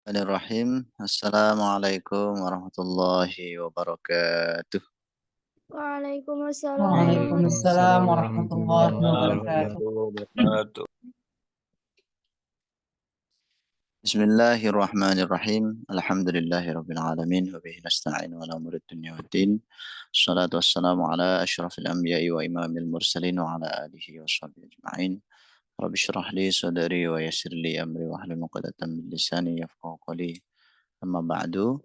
Bismillahirrahmanirrahim. Assalamualaikum warahmatullahi wabarakatuh. Waalaikumsalam Waalaikumsalam warahmatullahi wabarakatuh. wabarakatuh. Bismillahirrahmanirrahim. Alhamdulillahirabbil alamin wa bihi nasta'in ala umuri dunya waddin. Wassalatu wassalamu ala asyrafil anbiya'i wa imamil mursalin wa ala alihi wa sahbihi ajma'in. Rabbi shrah li sadri wa yassir li amri wa hlul 'uqdatam min lisani yafqahu qawli. Amma ba'du.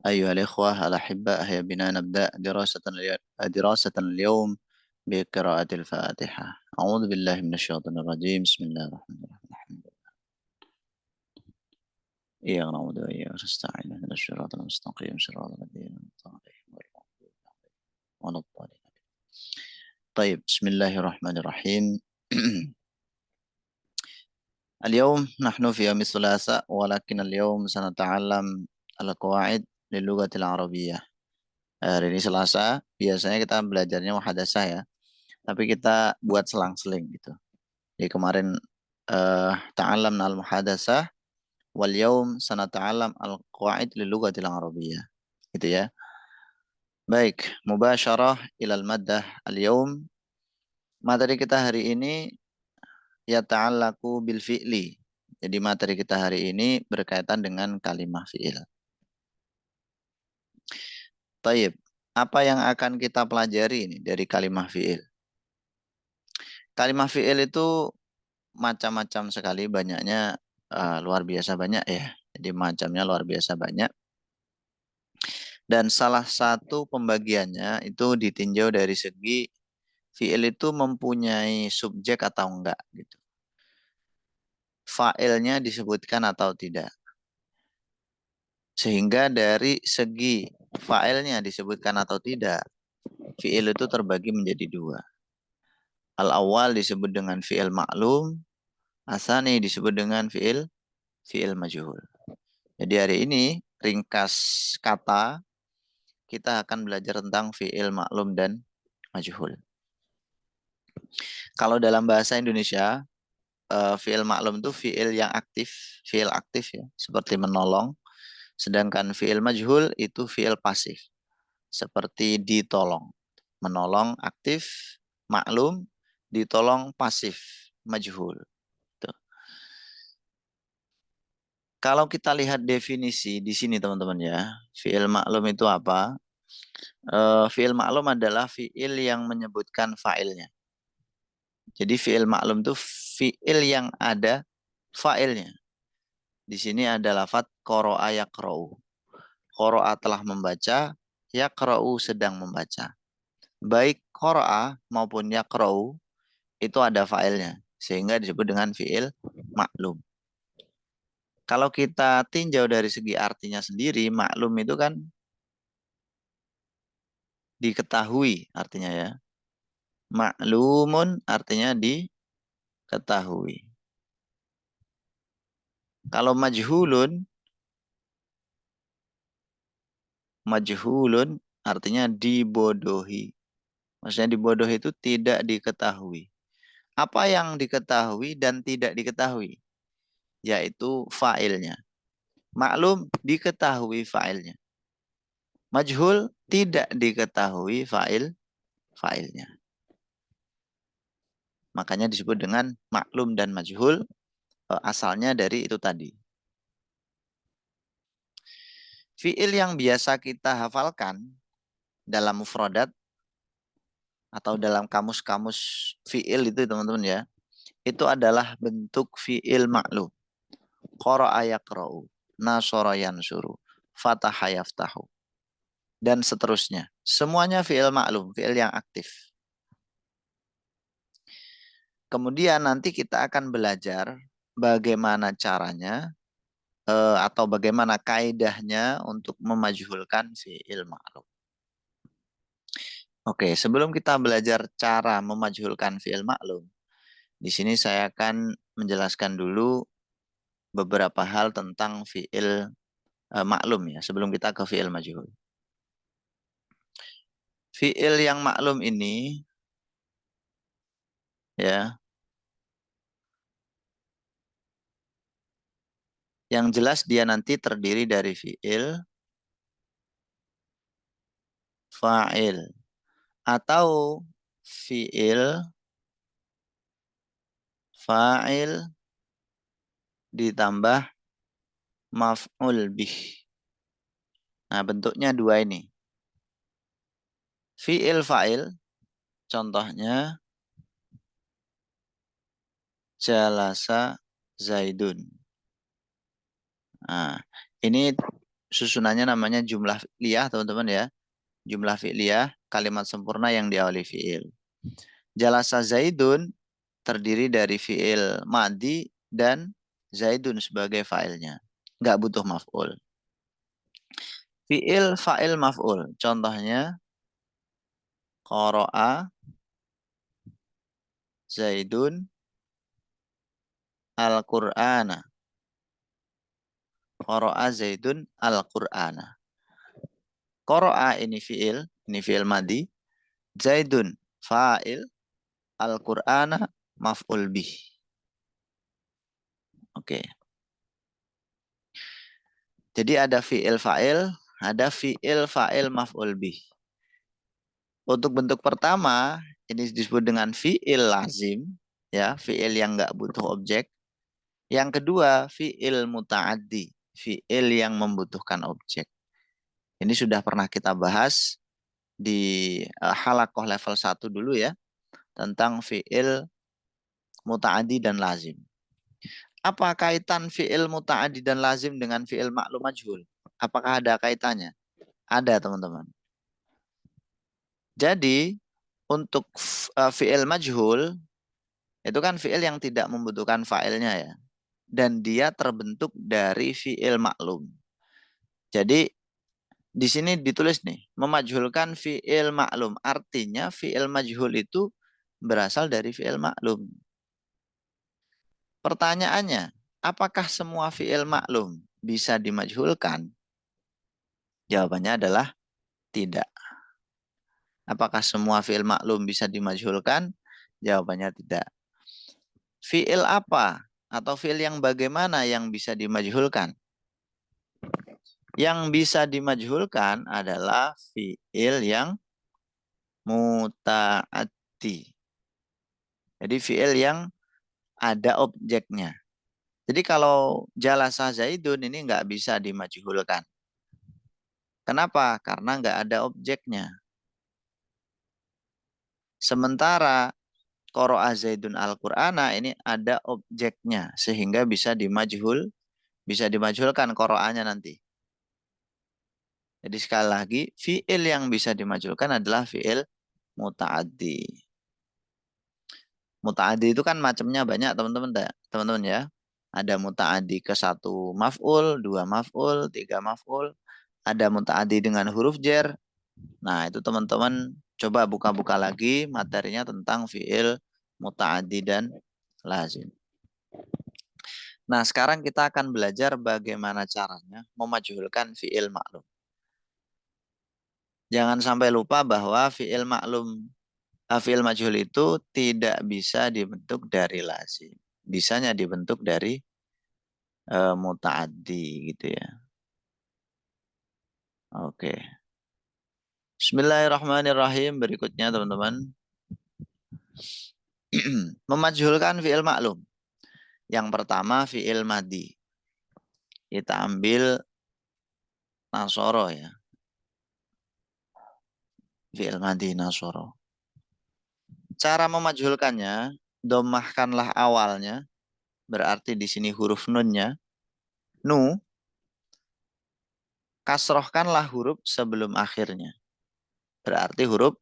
أيها الإخوة الأحباء هيا بنا نبدأ دراسة اليوم بقراءة الفاتحة. أعوذ بالله من الشيطان الرجيم. بسم الله الرحمن الرحيم. الحمد لله إياك نعبد وإياك نستعين اهدنا الصراط المستقيم صراط الذين أنعمت عليهم غير المغضوب عليهم ولا الضالين. طيب بسم الله الرحمن الرحيم. اليوم نحن في يوم الثلاثاء ولكن اليوم سنتعلم القواعد للغة العربية. Hari ini Selasa, biasanya kita belajarnya muhadasah ya. Tapi kita buat selang-seling gitu. Jadi kemarin ta'allamna al-muhadasah wal yaum sanata'allam al-qawaid lil lughatil arabiyyah. Gitu ya. Baik, mubasyarah ilal maddah al-yaum. Materi kita hari ini yata'allaku bil fi'li. Jadi materi kita hari ini berkaitan dengan kalimah fi'il. Taib, apa yang akan kita pelajari ini dari kalimah fi'il? Kalimah fi'il itu macam-macam sekali, banyaknya luar biasa banyak ya. Jadi macamnya luar biasa banyak. Dan salah satu pembagiannya itu ditinjau dari segi fi'il itu mempunyai subjek atau enggak gitu. Fa'ilnya disebutkan atau tidak. Sehingga dari segi fa'ilnya disebutkan atau tidak, fi'il itu terbagi menjadi dua. Al-awwal disebut dengan fi'il ma'lum, asani disebut dengan fi'il majhul. Jadi hari ini ringkas kata kita akan belajar tentang fi'il maklum dan majhul. Kalau dalam bahasa Indonesia, fi'il maklum itu fi'il yang aktif, fi'il aktif ya, seperti menolong. Sedangkan fi'il majhul itu fi'il pasif, seperti ditolong. Menolong aktif, maklum, ditolong pasif, majhul. Tuh. Kalau kita lihat definisi di sini teman-teman ya, fi'il maklum itu apa? Fi'il maklum adalah fi'il yang menyebutkan fa'ilnya. Jadi fi'il maklum itu fi'il yang ada fa'ilnya. Di sini ada lafadz qara'a yaqra'u. Qara'a telah membaca, yaqra'u sedang membaca. Baik qara'a maupun yaqra'u itu ada fa'ilnya. Sehingga disebut dengan fi'il maklum. Kalau kita tinjau dari segi artinya sendiri, maklum itu kan diketahui artinya ya. Maklumun artinya diketahui. Kalau majhulun artinya dibodohi. Maksudnya dibodohi itu tidak diketahui. Apa yang diketahui dan tidak diketahui? Yaitu fa'ilnya. Maklum diketahui fa'ilnya. Majhul tidak diketahui fa'ilnya. Makanya disebut dengan maklum dan majhul, asalnya dari itu tadi. Fi'il yang biasa kita hafalkan dalam mufradat atau dalam kamus-kamus fi'il itu teman-teman ya, itu adalah bentuk fi'il maklum. Qara'a yaqra'u, nasara yansuru, fataha yaftahu, dan seterusnya. Semuanya fi'il maklum, fi'il yang aktif. Kemudian nanti kita akan belajar bagaimana caranya atau bagaimana kaidahnya untuk memajhulkan fi'il maklum. Oke, sebelum kita belajar cara memajhulkan fi'il maklum, di sini saya akan menjelaskan dulu beberapa hal tentang fi'il maklum ya, sebelum kita ke fi'il majhul. Fi'il yang maklum ini ya Yang jelas dia nanti terdiri dari fiil, fa'il, atau fiil, fa'il ditambah maf'ul bih. Nah, bentuknya dua ini. Fiil fa'il, contohnya jalasa Zaidun. Nah, ini susunannya namanya jumlah fi'liyah, teman-teman ya. Jumlah fi'liyah, kalimat sempurna yang diawali fi'il. Jalasa Zaidun terdiri dari fi'il madi dan Zaidun sebagai fa'ilnya. Nggak butuh maf'ul. Fi'il fa'il maf'ul. Contohnya, qara'a Zaidun al-Qur'ana. Qara'a Zaidun al-Qur'ana. Qara'a ini fi'il madi. Zaidun fa'il, al-Qur'ana maf'ul bih. Oke. Jadi ada fi'il fa'il, ada fi'il fa'il maf'ul bih. Untuk bentuk pertama, ini disebut dengan fi'il lazim, ya, fi'il yang nggak butuh objek. Yang kedua, fi'il muta'addi, fi'il yang membutuhkan objek. Ini sudah pernah kita bahas di halakoh level 1 dulu ya, tentang fi'il muta'addi dan lazim. Apa kaitan fi'il muta'addi dan lazim dengan fi'il maklum majhul? Apakah ada kaitannya? Ada, teman-teman. Jadi, untuk fi'il majhul, itu kan fi'il yang tidak membutuhkan fa'ilnya ya. Dan dia terbentuk dari fi'il maklum. Jadi, di sini ditulis nih, memajhulkan fi'il maklum. Artinya fi'il majhul itu berasal dari fi'il maklum. Pertanyaannya, apakah semua fi'il maklum bisa dimajhulkan? Jawabannya adalah tidak. Apakah semua fi'il maklum bisa dimajhulkan? Jawabannya tidak. Fi'il apa atau fi'il yang bagaimana yang bisa dimajhulkan? Yang bisa dimajhulkan adalah fi'il yang muta'addi. Jadi fi'il yang ada objeknya. Jadi kalau jalasa Zaidun ini nggak bisa dimajhulkan. Kenapa? Karena nggak ada objeknya. Sementara qara'a Zaidun al-Qur'ana ini ada objeknya sehingga bisa dimajhulkan qaraa'anya nanti. Jadi sekali lagi fi'il yang bisa dimajhulkan adalah fi'il muta'addi. Muta'addi itu kan macamnya banyak teman-teman ya. Ada muta'addi ke satu maf'ul, dua maf'ul, tiga maf'ul. Ada muta'addi dengan huruf jer. Nah itu teman-teman coba buka-buka lagi materinya tentang fi'il muta'addi dan lazim. Nah sekarang kita akan belajar bagaimana caranya memajhulkan fi'il maklum. Jangan sampai lupa bahwa fi'il majhul itu tidak bisa dibentuk dari lazim. Bisanya dibentuk dari muta'addi gitu ya. Oke. Bismillahirrahmanirrahim. Berikutnya teman-teman. Memajhulkan fi'il maklum. Yang pertama fi'il madi. Kita ambil nasoro ya. Fi'il madi nasoro. Cara memajhulkannya, domahkanlah awalnya. Berarti di sini huruf nunnya. Nu. Kasrohkanlah huruf sebelum akhirnya. Berarti huruf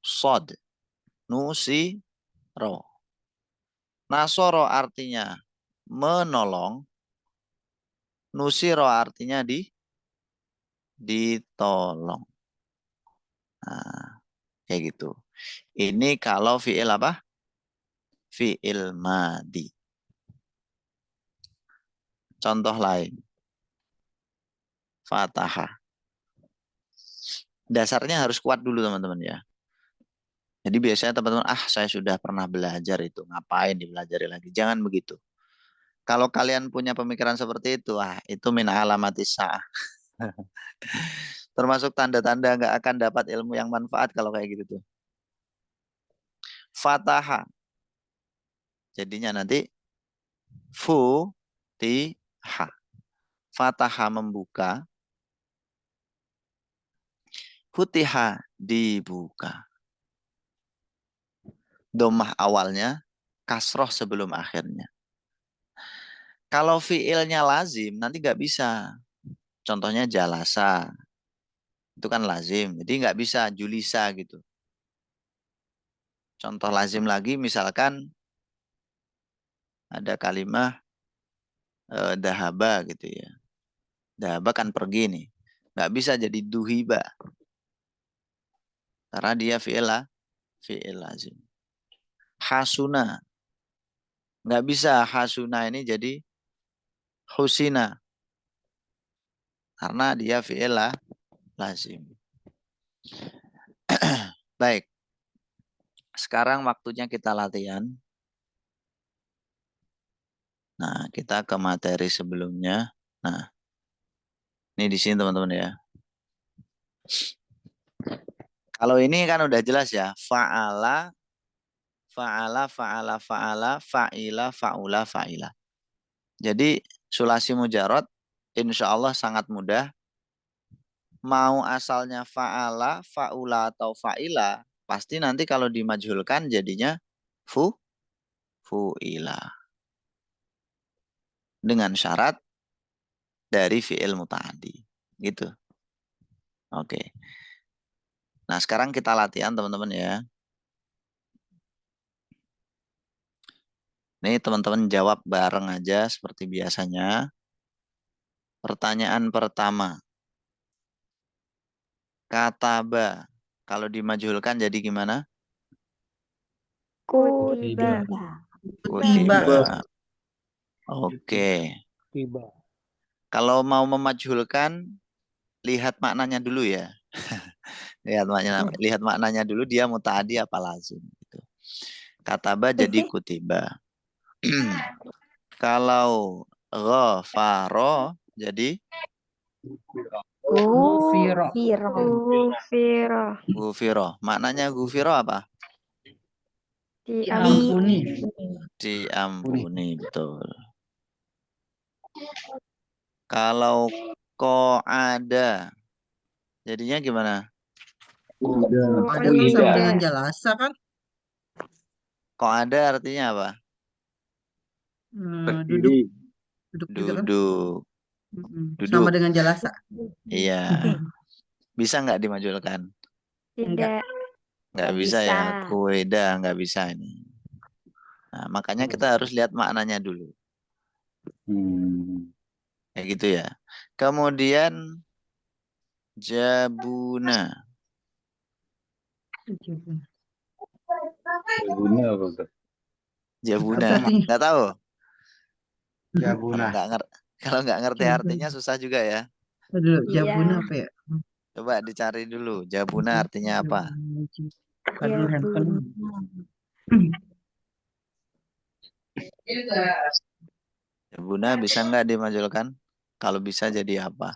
sod. Nu si ro. Nasoro artinya menolong. Nusiro artinya ditolong. Nah, kayak gitu. Ini kalau fi'il apa? Fi'il madi. Contoh lain. Fatahah. Dasarnya harus kuat dulu teman-teman ya. Jadi biasanya teman-teman, saya sudah pernah belajar itu. Ngapain dipelajari lagi? Jangan begitu. Kalau kalian punya pemikiran seperti itu, itu min alamatis sa'ah. Termasuk tanda-tanda nggak akan dapat ilmu yang manfaat kalau kayak gitu tuh. Fataha. Jadinya nanti futiha. Fataha membuka. Futiha dibuka. Domah awalnya, kasroh sebelum akhirnya. Kalau fiilnya lazim, nanti nggak bisa. Contohnya jalasa. Itu kan lazim. Jadi nggak bisa julisa gitu. Contoh lazim lagi misalkan ada kalimat dahaba gitu ya. Dahaba kan pergi nih. Nggak bisa jadi duhiba. Karena dia fi'il lazim. Hasuna. Nggak bisa hasuna ini jadi husina. Karena dia fi'il lazim. Baik. Sekarang waktunya kita latihan. Nah, kita ke materi sebelumnya. Nah, ini di sini teman-teman ya. Kalau ini kan udah jelas ya. Fa'ala, fa'ala, fa'ala, fa'ala, fa'ila, fa'ula, fa'ila. Jadi sulasi mujarot insya Allah sangat mudah. Mau asalnya fa'ala, fa'ula, atau fa'ila. Pasti nanti kalau dimajhulkan jadinya fu'ila. Dengan syarat dari fi'il muta'addi. Gitu. Oke. Nah sekarang kita latihan teman-teman ya. Nih teman-teman jawab bareng aja seperti biasanya. Pertanyaan pertama. Kataba. Kalau dimajhulkan jadi gimana? Kutiba. Kutiba. Tiba. Oke. Tiba. Kalau mau memajhulkan, lihat maknanya dulu ya. Lihat maknanya dulu dia muta'adi apa lazim. Gitu. Kataba jadi kutiba. Kalau ghafaro jadi Gufiro. Gufiro. gufiro. Maknanya gufiro apa? Diampuni. Diampuni, betul. Kalau ada, jadinya gimana? Ada kan sama dengan jalasa kan? Kok ada artinya apa? Duduk. Duduk juga kan? Duduk. Sama Duduk. dengan jalasa. Iya. Bisa nggak dimajulkan? Tidak. Nggak bisa ya. Kueda nggak bisa ini. Nah, makanya kita harus lihat maknanya dulu. Kayak gitu ya. Kemudian jabuna. Jabuna apa tuh? Jabuna. Apa artinya? Nggak tahu. Jabuna. Kalau nggak ngerti Jabuna. artinya susah juga ya. Aduh, Iya. jabuna apa ya? Coba dicari dulu. Jabuna artinya apa? Aduh, handphone. Jabuna bisa nggak dimajulkan? Kalau bisa jadi apa?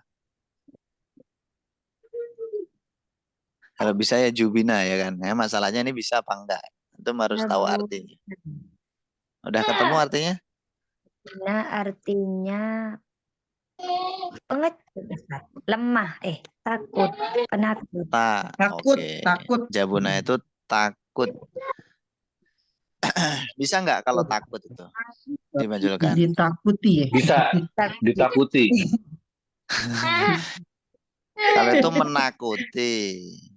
Kalau bisa ya jubina ya kan. Ya, masalahnya ini bisa apa enggak? Itu harus tahu artinya. Udah ketemu artinya? Nah, artinya lemah, takut, penakut. Takut, Oke. takut. Jabuna itu takut. Bisa nggak kalau takut itu dimajulkan? Ditakuti ya. Bisa ditakuti. Kalau itu menakuti,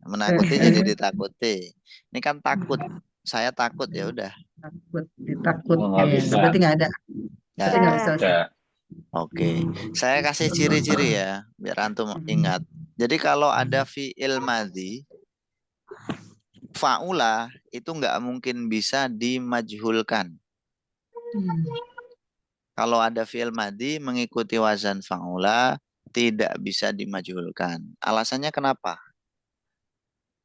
menakuti jadi ditakuti. Ini kan takut. Saya takut ya udah. Takut, ditakut. Oh, nggak bisa. Berarti nggak ada. Ya. Berarti nggak bisa. Bisa. Oke, saya kasih ciri-ciri ya, biar antum ingat. Jadi kalau ada fi'il madhi, fa'ula itu nggak mungkin bisa dimajhulkan. Kalau ada fi'il madhi mengikuti wazan fa'ula, tidak bisa dimajhulkan. Alasannya kenapa?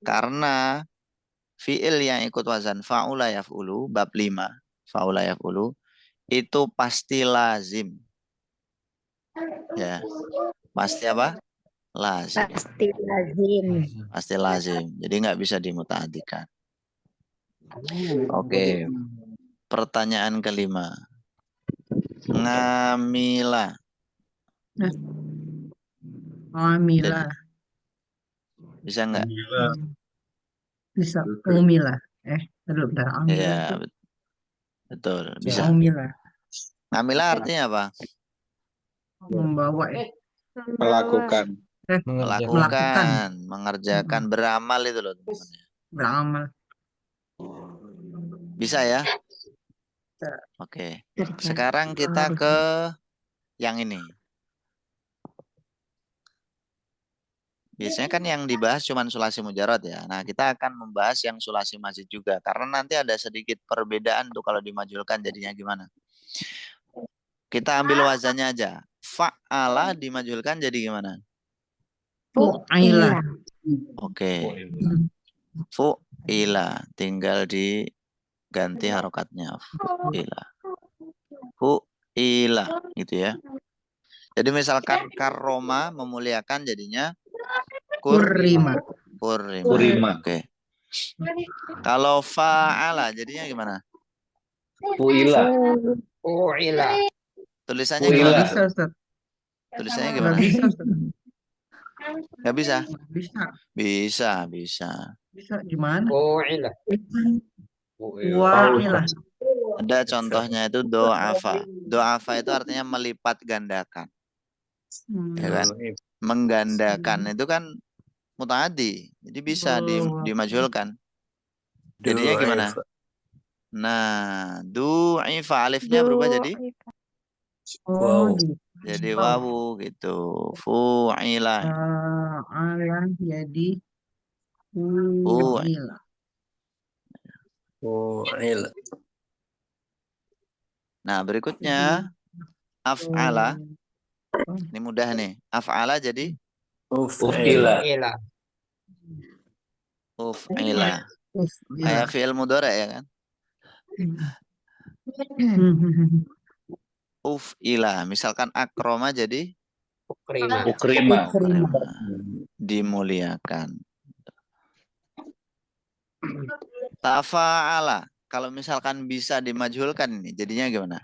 Karena fi'il yang ikut wazan fa'ula yaf'ulu, bab 5, fa'ula yaf'ulu, itu pasti lazim. Ya, pasti apa? Lazim. Pasti lazim. Pasti lazim. Jadi nggak bisa dimutaadikan. Oke. Pertanyaan kelima. Ngamila. Amila. Bisa nggak? Bisa. Umila. Aduh, bentar. Amila. Ya, betul. Bisa. Umila. Ngamila artinya apa? Membawa. Melakukan. Melakukan, mengerjakan, beramal itu loh teman-teman. Beramal. Bisa ya? Oke. Sekarang kita ke yang ini. Biasanya kan yang dibahas cuma sulasi mujarad ya. Nah, kita akan membahas yang sulasi mazid juga. Karena nanti ada sedikit perbedaan tuh kalau dimajulkan jadinya gimana. Kita ambil wazannya aja. Fa'ala dimajulkan jadi gimana? Fu'ila. Oke. Fu'ila. Tinggal diganti harokatnya. Fu'ila. Fu'ila. Gitu ya. Jadi misalkan karoma memuliakan jadinya Kurima. Kurima. Oke. Kalau fa'ala jadinya gimana? Fu'ila. Tulisannya Fu'ila. gimana? Bisa, Ustaz. Tulisannya Nggak gimana? bisa, Ustaz. Nggak bisa? Bisa. Bisa. Bisa gimana? Fu'ila. Wa'ila. Ada contohnya itu do'afa. Do'afa itu artinya melipat gandakan. Ya kan? Menggandakan itu kan mutaaddi. Jadi bisa dimajulkan. Jadinya gimana? Nah, du'ifa alifnya berubah jadi jadi wawu gitu. Fu'ila. Fa'ala jadi fu'ila. Nah, berikutnya af'ala. Ini mudah nih. Af'ala jadi Fu'ila. uf'ila. Kayak fi'il mudhari ya kan? Uf'ila. Misalkan akroma jadi Ukrima. dimuliakan. Tafa'ala. Kalau misalkan bisa dimajhulkan ini jadinya gimana?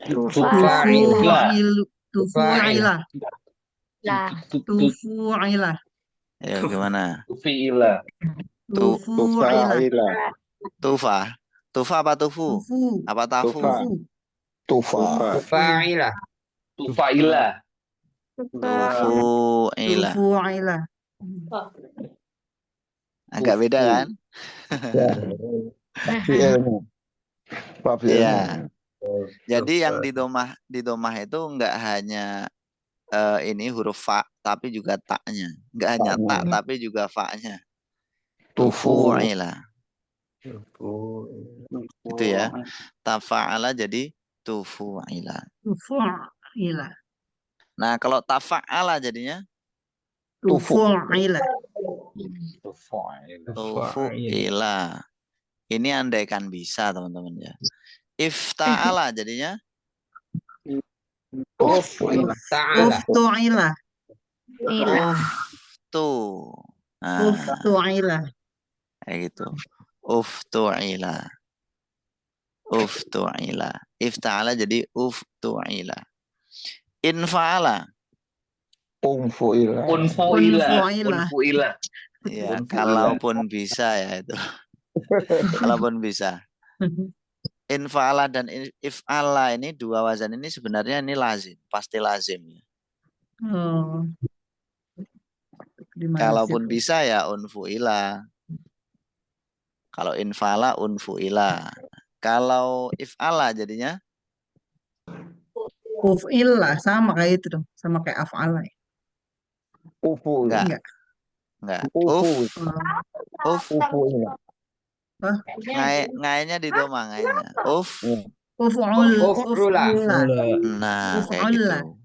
Tufu'ila. Ya gimana? Tufi'ila. Tufu'ila. Tufa. Tufa apa tufu? Apa tafu? Tufa'ila. Tufu'ila. Tufu'ila. Agak beda kan? Iya. Jadi yang di domah itu enggak hanya ini huruf fa tapi juga taknya. Enggak hanya tak tapi juga fa-nya. Tufu'ila. Itu ya. Tafa'ala jadi tufu'ila. Tufu'ila. Nah, kalau tafa'ala jadinya Tufu'ila. tufu'ila. Ini andaikan bisa, teman-teman ya. Ifta'ala jadinya Uftu'ila. uftu. Nah, Uftu'ila. kayak gitu. Uftu'ila. Uftu'ila. Ifta'ala jadi uftu'ila. Infa'ala. Unfu'ila. Ya, kalaupun bisa ya itu. Kalaupun bisa. Infa'ala dan if'ala ini dua wazan ini sebenarnya ini lazim, pasti lazim. Kalaupun bisa ya unfu'ila. Kalau infa'ala unfu'ila. Kalau if'ala jadinya Uf'ila sama kayak itu dong, sama kayak af'ala. enggak. Ngainya di doma ngainya. Uf'ula. Nah, kayak gitu.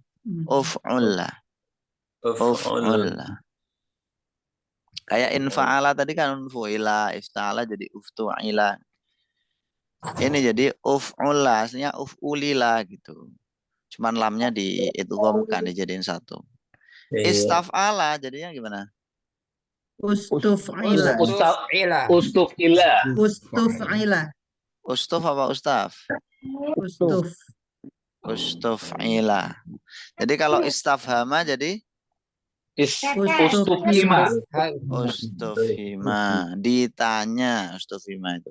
Uf'ula. Kayak infa'ala tadi kan unfu'ila, ifta'ala jadi uftu'ila. Ini jadi uf'ula, aslinya uf'ulila gitu. Cuman lamnya di itu bukan dijadiin satu. Istaf'ala jadinya gimana? Ustuf'ila. Ustufila. Ustuf'ila. Ustuf apa ustaf? Ustuf. Ustuf'ila. Jadi kalau istafhama jadi Ustufima. ustufhima. Ditanya ustufhima itu.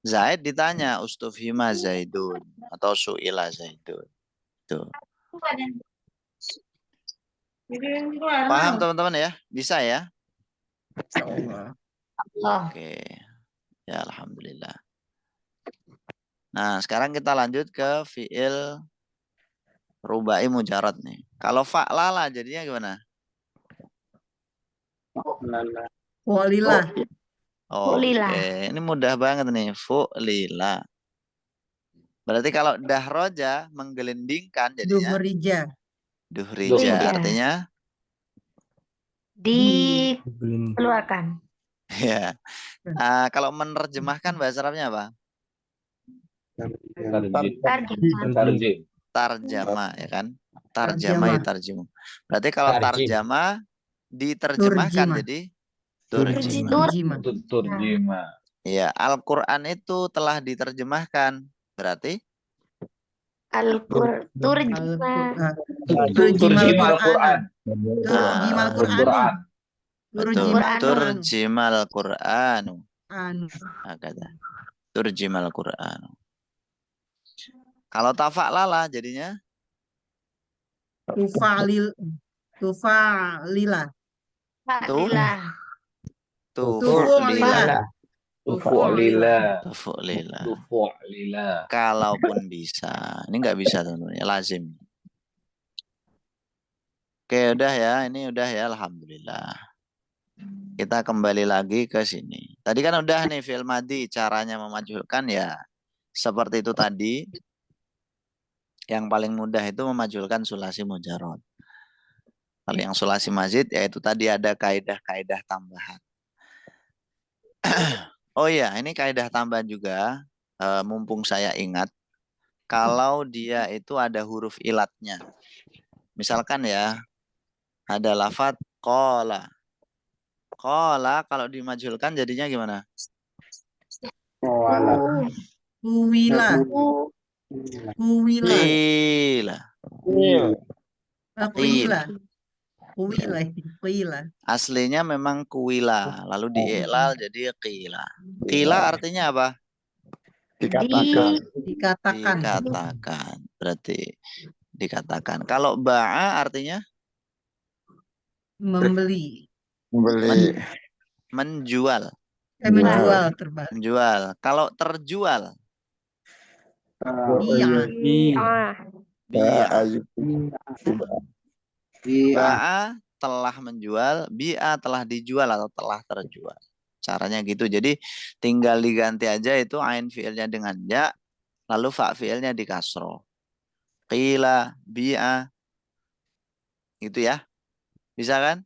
Zaid ditanya ustufhima Zaidun atau su'ila Zaidun. Tuh. Paham teman-teman ya? Bisa ya? Insyaallah. Allah. Oke. Ya alhamdulillah. Nah, sekarang kita lanjut ke fiil rubai mujarad nih. Kalau fa'lala jadinya gimana? Walillah. Fu'lila. Oke, ini mudah banget nih. Fu'lila. Berarti kalau dahroja menggelindingkan jadinya Duhrija. duhrija. Duhrija. Artinya Dikeluarkan. ya. Kalau menerjemahkan bahasa Arabnya apa? Tarjim. Tarjama ya kan? Tarjama. Tarjama yutarjimu. Berarti kalau Tarjim. tarjama diterjemahkan Turjima. jadi turjima. Turjima. Turjima. Ya, Al-Qur'an itu telah diterjemahkan. Berarti Turjima. Turjima Al-Quran. Turjima Al-Qur'an. Al-Quran. betul. Turjima Turjimal Qur'anu. Anu. Kata. Turjimal Qur'anu. Kalau tafa'lala jadinya Tufa'lila. Fa'lila. tufu'lila. Tufu'lila. Tufu'lila. Tufu'lila. Kalaupun bisa. Ini nggak bisa teman-teman. Ya, lazim. Oke, udah ya. Ini udah ya. Alhamdulillah. Kita kembali lagi ke sini. Tadi kan udah nih fi'il madhi. Caranya memajulkan ya. Seperti itu tadi. Yang paling mudah itu memajulkan sulasi mujarad. Kalau yang sulasi mazid yaitu tadi ada kaidah-kaidah tambahan. Oh iya, ini kaidah tambahan juga. Mumpung saya ingat. Kalau dia itu ada huruf ilatnya. Misalkan ya, ada lafadz qala. Qala kalau dimajulkan jadinya gimana? Kuwila. Kuwila. Qila. Kuwila. Kuwila. Kuwila. Aslinya memang kuwila, lalu diiklal jadi qila. Qila artinya apa? Dikatakan. Dikatakan. Berarti dikatakan. Kalau ba'a artinya Membeli. menjual. Menjual terbalik. Menjual. Kalau terjual bi'a. Ba'a telah menjual, bi'a telah dijual atau telah terjual. Caranya gitu. Jadi tinggal diganti aja itu ain fi'ilnya dengan ya, lalu fa fi'ilnya di kasroh. Qila, bi'a. Gitu ya. Bisa kan?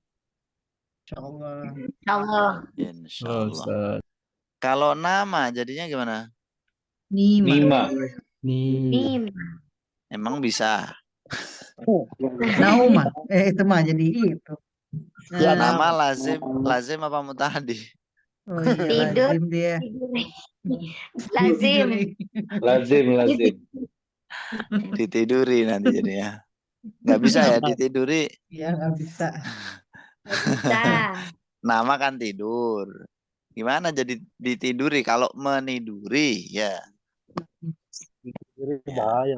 Insyaallah. Allah. Insyaallah. Kalau nama jadinya gimana? Nima. Mim. Emang bisa. Nauma. Itu mah jadi itu. Nama lazim apa mutahadi? Oh iya, Tidur. lazim dia. Lazim. Lazim. Ditiduri nanti jadinya. Nggak bisa ya ditiduri. Ya nggak bisa. Bisa. Nama kan tidur. Gimana jadi ditiduri? Kalau meniduri ya. Bahaya.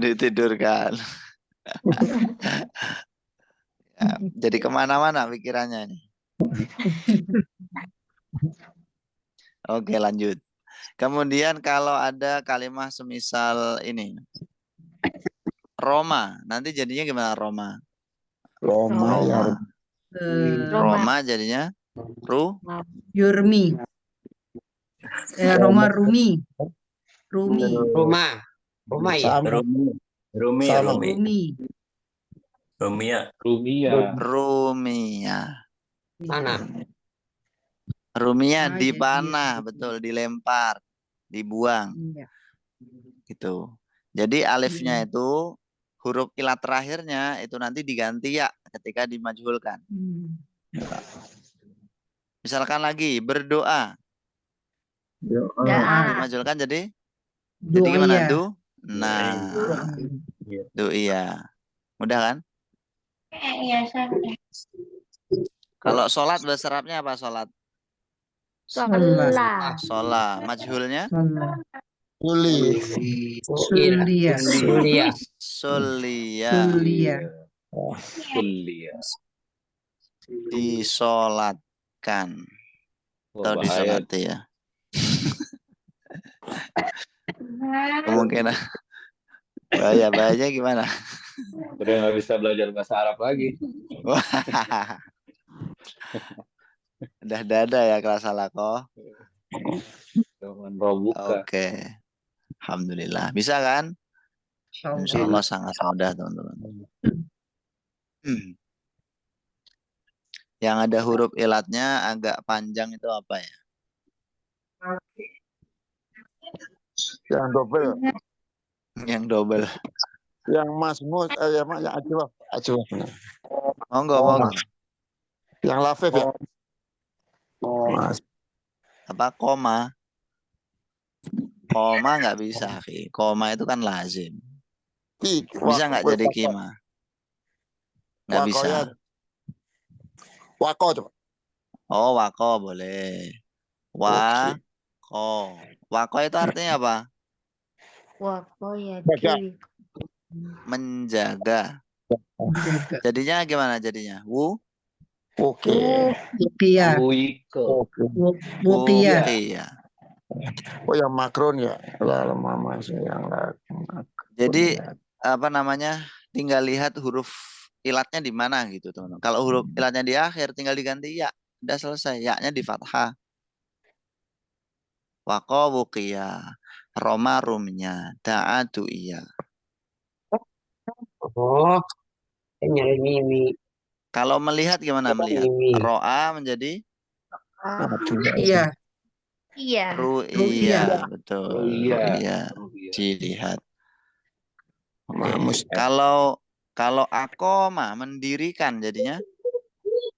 Ditidurkan. Ya, jadi kemana-mana pikirannya nih. Oke lanjut. Kemudian kalau ada kalimat semisal ini. Roma. Nanti jadinya gimana Roma? Roma. Roma jadinya Yurmi. Roma Rumi. Roma ya. Rumia. Mana? Rumiyah Ah, jadi dipanah, gitu. betul, dilempar, dibuang, Iya. gitu. Jadi alifnya Iya. itu huruf ilat terakhirnya itu nanti diganti ya ketika dimajhulkan. Misalkan lagi berdoa, Doa. dimajhulkan jadi Doa gimana? ya. Nah, iya. Mudah kan? Iya, saya. Kalau sholat bahasa Arabnya apa sholat? Sholat. Sholat. Majhulnya? Suli. Sulia. Sulia. Sulia. Sulia. Sulia. Disolatkan. Wah, Atau bahaya. disolati ya. Kemungkinan bahaya gimana? Udah nggak bisa belajar bahasa Arab lagi. Wah. Udah dada ya kelas alakoh. Dengan robuka. Oke. Alhamdulillah. Bisa kan? Insya Allah sangat mudah teman-teman. Yang ada huruf ilatnya agak panjang itu apa ya? Yang double. Yang double. Yang masmud. Yang ajwa. Ajwa. Monggo. Yang lafif ya. Mas. Apa koma? Koma nggak bisa. Koma itu kan lazim. Bisa nggak jadi kima? Nggak bisa. Wako coba. Oh, wako boleh. Wako. Wako itu artinya apa? Wako ya. Menjaga. Jadinya gimana jadinya? Oke. Wukia. Wuiko. Wukia. Iya. Oh yang makron ya. Lalu mama yang Jadi apa namanya? Tinggal lihat huruf ilatnya di mana gitu teman-teman. Kalau huruf ilatnya di akhir tinggal diganti ya. Udah selesai. Ya-nya di fathah. Waqo wuqiya. Roma rumnya. Da'atu iya. Oh, nyari mimi. Kalau melihat gimana melihat? Ro'a menjadi Iya. Iya. ru'iyah. Betul. Ru'iyah. Ru'iyah. Dilihat. Oke. Kalau akoma mendirikan jadinya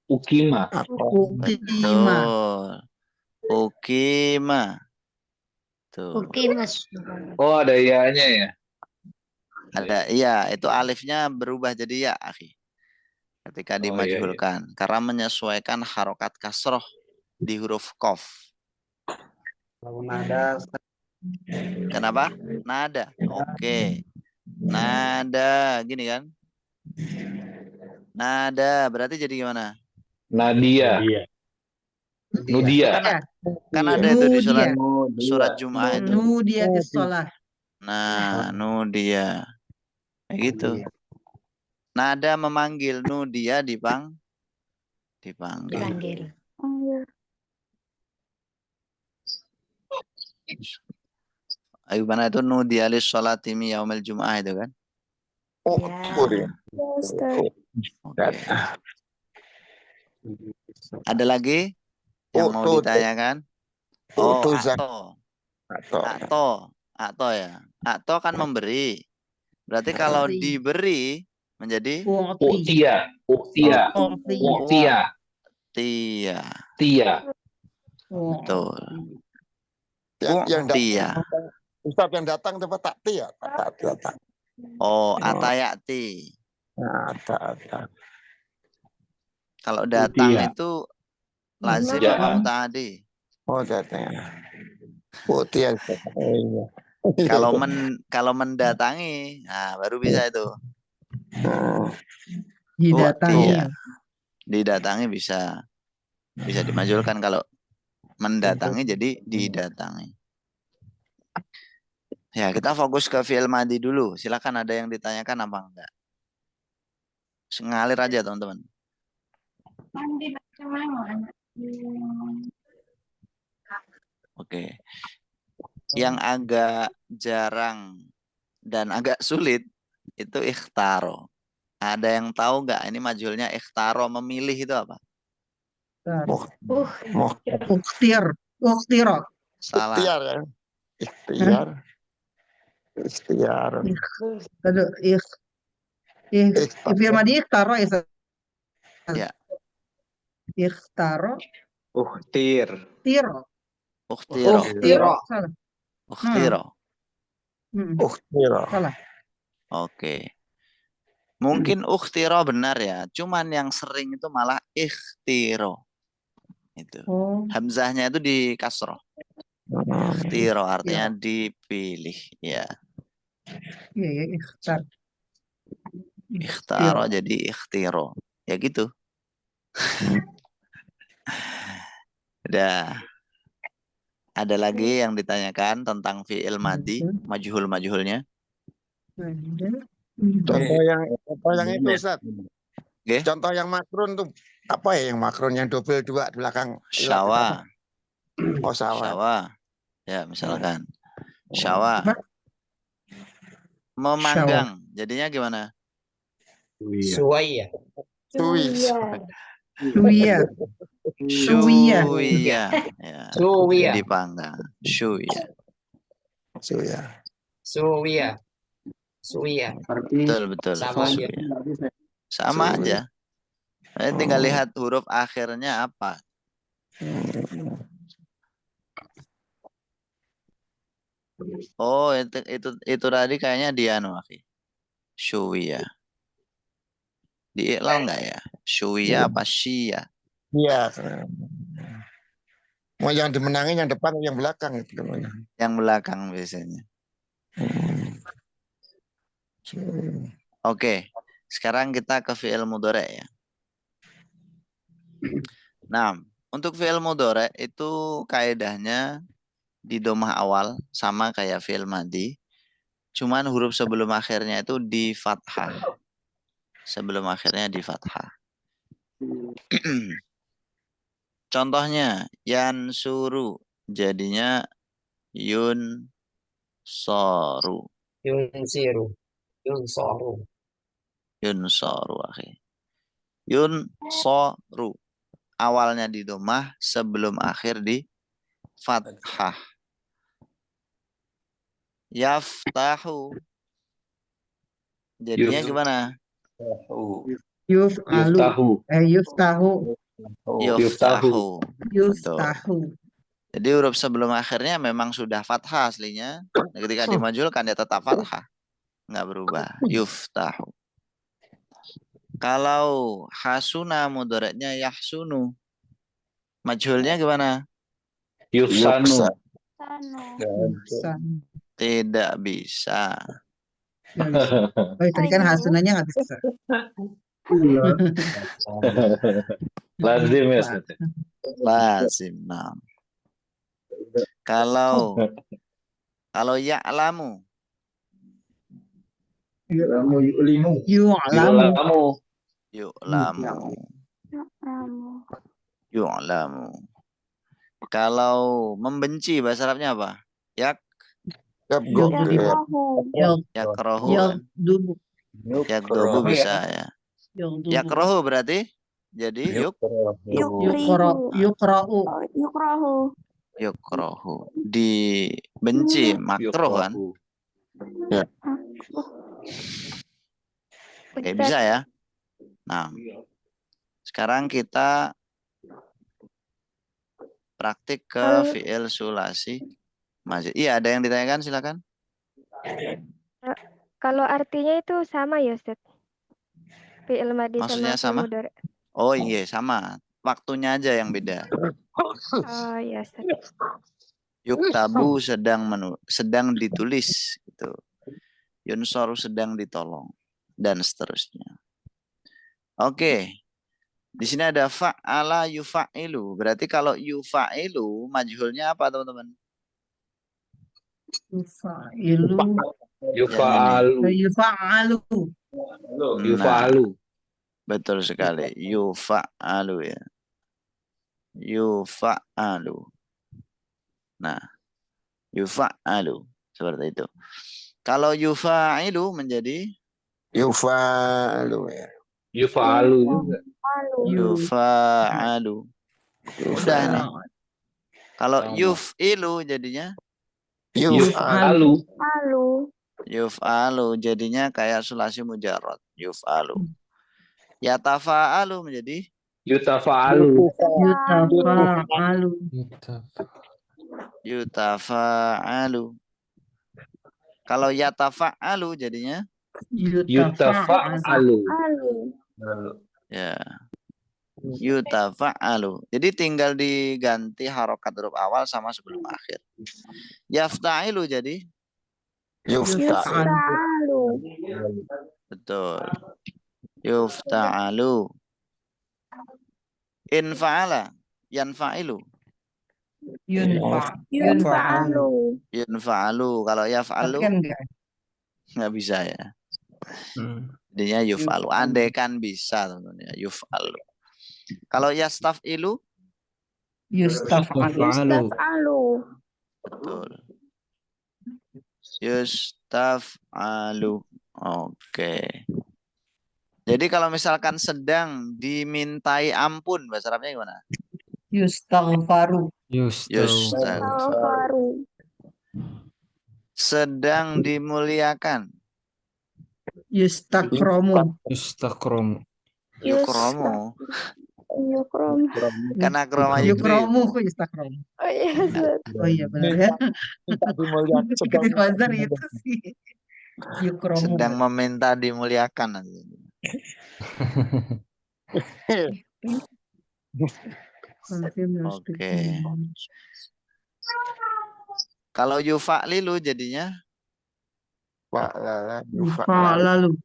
Ukima. betul. Ukima. Tuh. Ukimas. Oh, ada ianya ya. Ada iya, itu alifnya berubah jadi ya, akhi. Ketika Oh, iya. dimajhulkan karena menyesuaikan harokat kasroh di huruf qaf. Kalau nada Kenapa? Nada. Oke. Nada gini kan? Nada berarti jadi gimana? Nadia. Nudia. Kan ada itu di Nudia. surat Jum'ah itu. Nudia di sholat. Nah, nudia. Kayak gitu. Nada memanggil, nudia dipanggil. Dipanggil. Ayo mana itu nudia lis sholati mi yaumil Jum'ah itu kan? Oh, Ya. Oke. Ada lagi yang mau ditanyakan? Oh, Akto ya. Akto kan memberi. Berarti kalau diberi menjadi Uktia. Tia. Betul. Tia. Ustaz yang datang coba takti ya. Datang. Oh, atayati. Ada. Kalau datang itu lazim apa tadi? Oh datang. Putih. Kalau mendatangi, nah baru bisa itu. Didatangi. Didatangi bisa dimajulkan kalau mendatangi jadi didatangi. Ya, kita fokus ke fi'il madhi dulu. Silakan ada yang ditanyakan apa enggak? Ngalir aja, teman-teman. Oke. Yang agak jarang dan agak sulit itu ikhtaro. Ada yang tahu nggak ini majulnya ikhtaro, memilih itu apa? Muh, Uh, muh, Uktiro. Salah. ikhtiar ya. Ikhtiar. Ikhtiar. Aduh, Ikhtiar. firman ikhtaro ya. Ya. Ikhtaro, Uhtir. tiro. Ukhtiro. Uktiro, salah. Ukhtiro. Ikhtiar. Salah. Oke. Mungkin ukhtiro benar ya. Cuman yang sering itu malah ikhtiro. Itu. Oh, Hamzahnya itu di kasroh. Ikhtiro artinya iya. dipilih. Ya. Iya, ya, ikhtar. Ikhtaro jadi ikhtiro. Ya gitu. Udah. Ada lagi yang ditanyakan tentang fi'il madi, majhul-majhulnya? Contoh yang itu Ustaz. Oke. Contoh yang makrun tuh apa ya yang makrun yang double dua di belakang Syawa. Oh sawah. Syawa. Ya, misalkan. Syawa. Memanggang. Jadinya gimana? Suwaya. Suis. Suwiya. Suwiya. Syuya. Ya. Suwiya. Dipanggang. Syuya. Suya. Suwiya. Suwiya. Betul. Sama aja. Syuya. Sama aja. Tinggal lihat huruf akhirnya apa. Oh, itu tadi kayaknya dia akhi. Syuya. Diiklal enggak ya? Syuya apa syia? Iya. Mau yang dimenangin yang depan yang belakang itu. Yang belakang biasanya. Oke. Sekarang kita ke fi'il mudhari' ya. Nah, untuk fi'il mudhari' itu kaidahnya di domah awal sama kayak fi'il madi. Cuman huruf sebelum akhirnya itu di fathah. Sebelum akhirnya di fathah. Contohnya yansuru jadinya yun soru. Yunsiru. Yunsoru. Yun soru akhi. Yun soru. Awalnya di domah sebelum akhir di fathah. Yaftahu. Jadinya gimana? Yuf'alu. Yuftahu. Yuftahu. Betul. Yuftahu. Jadi huruf sebelum akhirnya memang sudah fathah aslinya. Ketika dimajulkan dia tetap fathah. Nggak berubah. Yuftahu. Kalau hasuna mudhari'nya yahsunu. Majhulnya gimana? Yufsanu. Tidak bisa. Oh, tadi kan hasunannya nggak bisa. Lazim ya. Lazim. Nah. Kalau ya'lamu. Yu'lamu. Yu'lamu. Kalau membenci bahasa Arabnya apa? Yakrohu. Yakdobu bisa ya. Yakrohu berarti jadi yukrohu. Dibenci, makruh kan? Ya. Oke, bisa ya. Nah, sekarang kita praktik ke fi'il sulasi mazid. Iya, ada yang ditanyakan, silakan. Kalau artinya itu sama ya, Ustaz? Fi'il madi Maksudnya sama sama? fi'il mudhari'. Oh iya, sama. Waktunya aja yang beda. Oh iya, Ustaz. Yuktabu sedang ditulis gitu. Yunsoru sedang ditolong dan seterusnya. Oke. Di sini ada fa'ala yufa'ilu. Berarti kalau yufa'ilu majhulnya apa, teman-teman? Yufa'alu. Nah, betul sekali. Yufa'alu ya. Yufa'alu. Nah, yufa'alu. Seperti itu. Kalau yufa'ilu menjadi? Yufalu ya. Yufa'alu juga. Yufa'alu. Udah nih. Nah, Kalau Sama. yuf'ilu jadinya Yuf'alu. Lalu. yuf'alu jadinya kayak sulasi mujarrad. Yuf'alu. Yatafa'alu menjadi Yutafa'alu. Yutafa'alu. yutafa'alu. Kalau yatafa'alu jadinya Yutafa'alu. Yutafa'alu. ya yutafa'alu. Jadi tinggal diganti harokat huruf awal sama sebelum akhir. Yafta'ilu jadi Yufta'il. Lalu. betul. Yufta'alu. Infa'ala yanfa'ilu. Yunfa'alu. Yunfa'alu. Kalau yaf'alu Kan enggak? nggak bisa ya. Jadinya yuf'alu. Andai kan bisa teman-teman ya. Yuf'alu. Kalau yastaf'ilu Yustafa'alu. Yustaf'alu. betul. Yustaf'alu. Oke. Jadi kalau misalkan sedang dimintai ampun, bahasa Arabnya gimana? Yustaghfaru. Yustaf'alu. Sedang dimuliakan. Yustakromu. Yukromu. Yukrom. Karena kroma yukrim. Yukromu kok yustakromu. Oh iya, Ustaz. Oh iya benar ya. Minta dimuliakan sedang Di bazar itu sih. Yukromu. Sedang meminta dimuliakan. Oke. Kalau yufa'lilu jadinya fa'ala Yufa'alalu.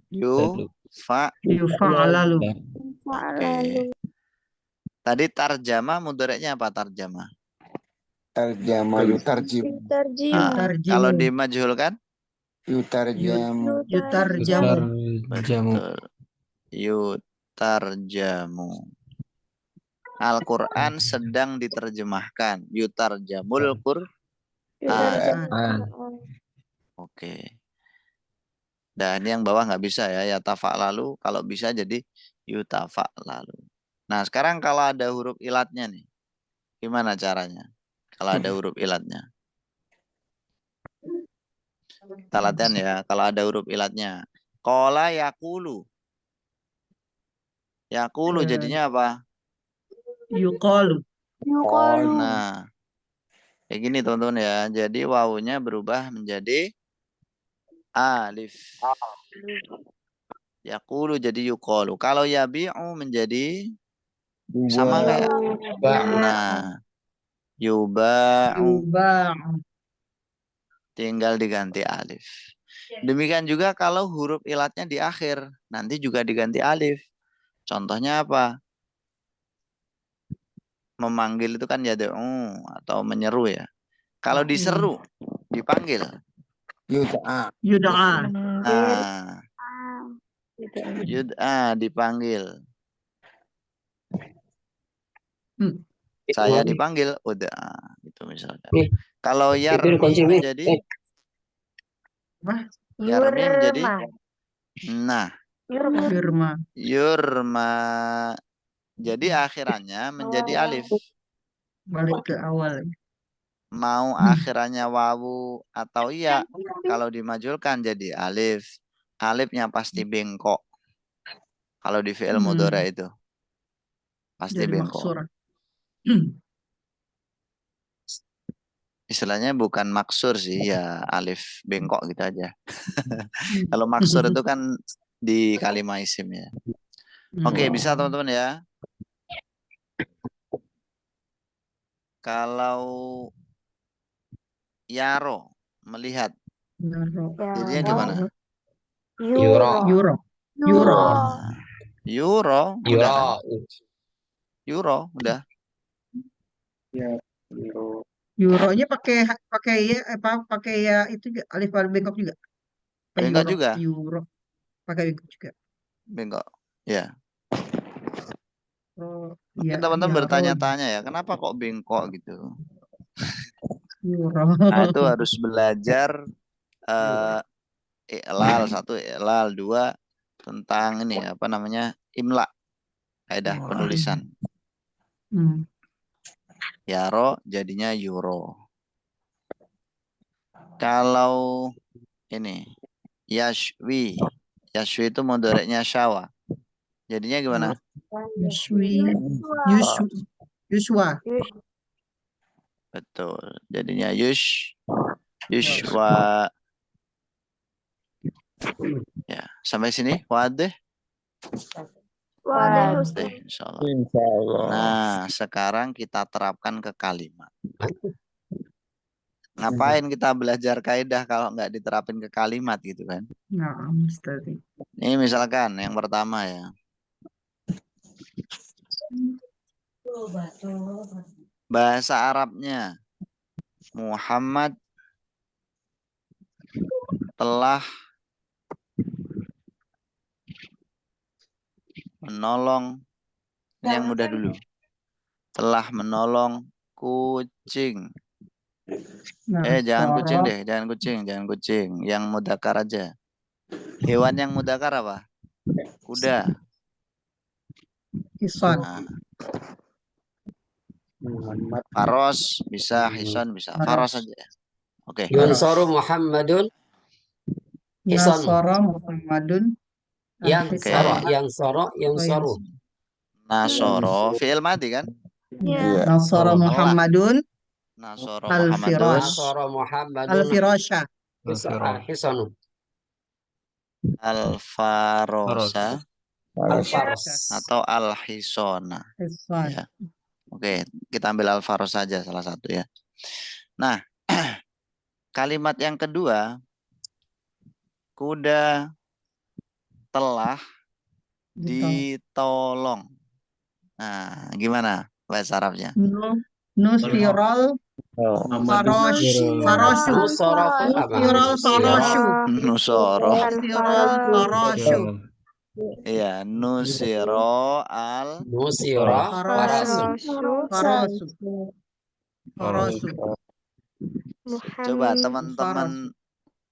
yufa. Yufa'alalu. Oke. Tadi tarjama mudhari'nya apa tarjama? tarjama yutarjim Yutarjim. Kalau dimajhulkan? yutarjam Yutarjamu. Betul. Yutarjamu. Al-Quran sedang diterjemahkan. Yutarjamul Qur'an. Oke. Dan yang bawah nggak bisa ya. Yatafa'lalu. Kalau bisa jadi yutafa'lalu. Nah sekarang kalau ada huruf ilatnya nih. Gimana caranya? Kalau ada huruf ilatnya. Kita latihan ya. Kalau ada huruf ilatnya. Qala yakulu. Yakulu jadinya apa? Yuqalu. Yuqalu. Nah. Kayak gini teman-teman ya. Jadi wawunya berubah menjadi alif. Yakulu jadi yuqalu. Kalau yabi'u menjadi sama kayak. Nah. Yuba'u. Yuba'u. Tinggal diganti alif. Demikian juga kalau huruf ilatnya di akhir. Nanti juga diganti alif. Contohnya apa? Memanggil itu kan yad'u atau menyeru ya. Kalau diseru, dipanggil. yud'a Yud'a. Nah, yud'a dipanggil. Saya dipanggil, udah gitu misalnya. Kalau yarmi menjadi yarmi menjadi nah Yurma. yurma. Jadi akhirannya menjadi alif. Balik ke awal. Mau akhirannya wawu atau ya, kalau dimajulkan jadi alif. Alifnya pasti bengkok. Kalau di fi'il mudhari itu pasti Jadi bengkok. maksur. Istilahnya bukan maksur sih, ya alif bengkok gitu aja. Kalau maksur itu kan di kalimah isim ya. Oke, bisa teman-teman ya. Kalau yaro melihat, jadinya gimana? Yuro. Yuro. Yuro. Yuro, udah kan? Yuro. Yuro, udah. Euronya pakai ya pakai ya itu juga alif alif bengkok juga. Bengkok juga. Euro pakai bengkok juga. Bengkok. Ya. Mungkin Mungkin teman-teman bertanya-tanya ya, kenapa kok bengkok gitu? Euro. Nah, itu harus belajar i'lal, 1 i'lal, 2 tentang ini apa namanya? Imla. Kaidah penulisan. Hmm. Yaro jadinya euro. Kalau ini yashwi. Yashwi itu mudhoreknya syawa. Jadinya gimana? Yuswi. Yuswa. Yuswa. Yush. Betul. Jadinya yushwa. Ya, sampai sini wadah. Wadah, Wadah. Ustaz. Insyaallah. Insya Allah. Nah, sekarang kita terapkan ke kalimat. Ngapain kita belajar kaidah kalau nggak diterapin ke kalimat gitu kan? Nah, Ustaz. Ini misalkan yang pertama ya. Bahasa Arabnya Muhammad telah menolong. Ini yang mudah dulu. Telah menolong kucing. Nah, Jangan kucing Soro. deh, jangan kucing. Yang mudakar aja. Hewan yang mudakar apa? Kuda. Hison. Nah, Muhammad. faros bisa, hison bisa. Faros aja. Oke. Yunsaru Muhammadun Hison. Nasara Muhammadun. Yansara, Oke. yansara, yansaru. Nasoro, fi'il madi kan? Nasara Iya. Telah. Muhammadun. Nasoro Al-Firash. Muhammadun. Nasara Muhammadun Al-Firasha. Hisanu. Al-farosa Al-Faros. atau al-hisona. Hison. Ya. Oke, kita ambil al-faros saja salah satu ya. Nah, kalimat yang kedua, kuda telah ditolong. Nah, gimana bahasa Arabnya? Nusirol Faroshu. Nusara apa? Nusirol Faroshu. Nusoro. Nusirol Faroshu. Iya, nusiro al Nusira Farasu. Farosu. Farosu. Coba Muhammad.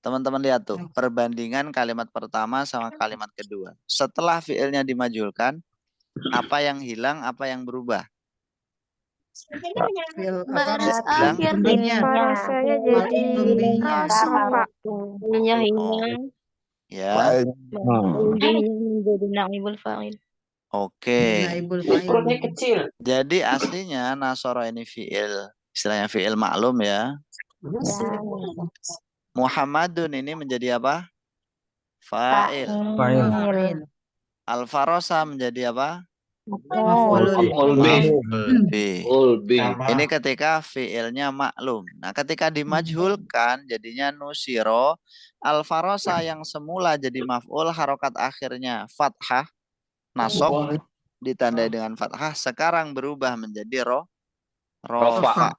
teman-teman lihat tuh perbandingan kalimat pertama sama kalimat kedua. Setelah fiilnya dimajulkan, apa yang hilang, apa yang berubah? Fil Baris Bilang. akhir Pembinya. Farosanya jadi Pembinya. rofa. Ininya hilang. Ya, Menjadi naibul fa'il. oke. Naibul fa'il. Kecil. Jadi aslinya nasoro ini fiil, istilahnya fiil maklum ya. Muhammadun ini menjadi apa? Fa'il. Fa'il. Al-farosa menjadi apa? Maf'ulun. Maf'ul bih. Ulbi. Ini ketika fiilnya maklum. Nah, ketika dimajhulkan jadinya nusiro. Al-farosa yang semula jadi maf'ul, harokat akhirnya fathah, nasab ditandai dengan fathah, sekarang berubah menjadi rofa.